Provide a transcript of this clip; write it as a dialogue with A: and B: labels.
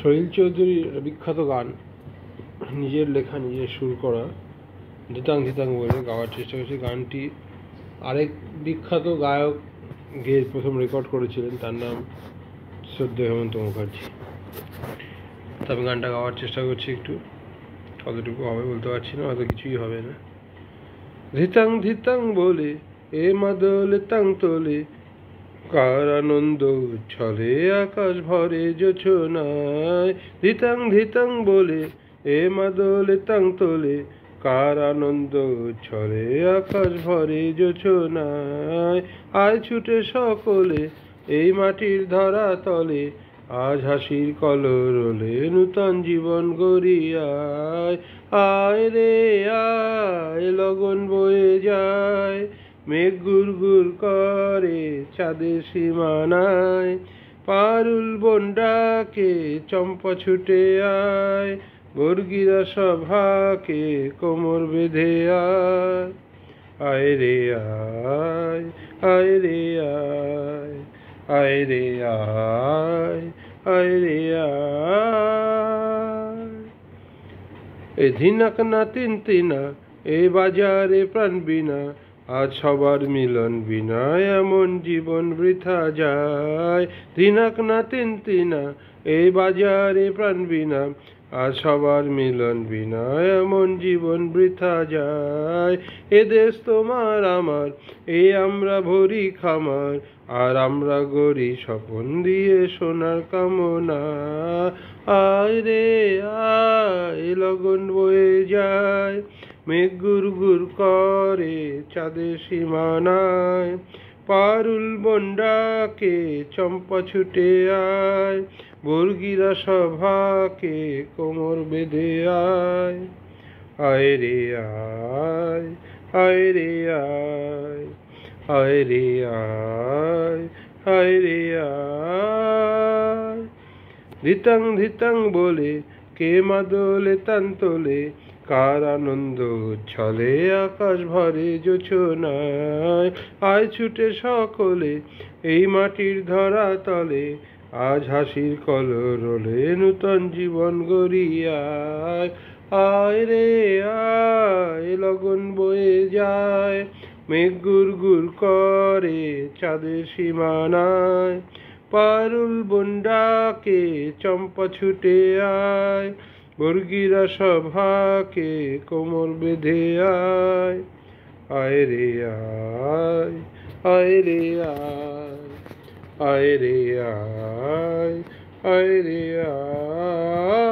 A: সলিল চৌধুরীর বিখ্যাত গান, নিজের লেখা নিজের সুর করা, ধিতাং ধিতাং বলে গাওয়ার চেষ্টা করেছি। গানটি আরেক বিখ্যাত গায়ক গেয়ে প্রথম রেকর্ড করেছিলেন, তার নাম শ্রদ্ধেয় হেমন্ত মুখার্জি। তো আমি গানটা গাওয়ার চেষ্টা করছি, একটু কতটুকু হবে বলতে পারছি না, হয়তো কিছুই হবে না। ধিতাং ধিতাং বলে এ মাদলে তাং তোলে, কার আনন্দ উচ্ছলে আকাশ ভরে জোছনায়। ধিতাং ধিতাং বলে এ মাদলে তাং তোলে, কার আনন্দ উচ্ছলে আকাশ ভরে জোছনায়। আয় ছুটে সকলে এই মাটির ধরা তলে, আজ হাসির কলরলে নূতন জীবন গড়িয়ায়। আয় রে আয়, লগন বয়ে যায়, মেঘ গুর গুর করে চাঁদের সীমানায়। পারুল বন ডাকে চম্পা ছুটে আয়, বর্গিরা সভাকে কোমর বেঁধে আয়। আয় রে আয়, আয় রে আয়, আয় রে আয়, আয় রে আয়। এ ধিনাক না তিন তিনা এ বাজারে প্রাণ বিনা, আজ সবার মিলন বিনা এমন জীবন বৃথা যায়। ধিনাক না তিন তিনা এ বাজারে প্রাণ বিনা, আজ সবার মিলন বিনা এমন জীবন বৃথা যায়। এ দেশ তোমার আমার, এ আমরা ভরি খামার, আর আমরা গড়ি স্বপন দিয়ে সোনার কামনা। আয় রে আয়, লগন বয়ে যায়, মেঘ গুর গুর করে চাঁদের সীমানায়। পারুল বন ডাকে চম্পা ছুটে আয়, বর্গিরা সভাকে কোমর বেঁধে আয়। আয় রে আয়, আয় রে আয়, আয় রে আয়, আয় রে আয়। ধিতাং ধিতাং বলে কে মাদলে তান তোলে, কার আনন্দ উচ্ছলে আকাশ ভরে জোছনায়। আয় ছুটে সকলে এই মাটির ধরা তলে, আজ হাসির কলরলে নূতন জীবন গড়িয়ায়। আয় রে আয়, লগন বয়ে যায়, মেঘ গুর গুর করে চাঁদের সীমানায়। পারুল বন ডাকে চম্পা ছুটে আয়, বর্গিরা সভাকে কোমর বেঁধে আয়। আয় রে আয়, আয় রে আয়, আয় রে আয়, আয় রে আয়।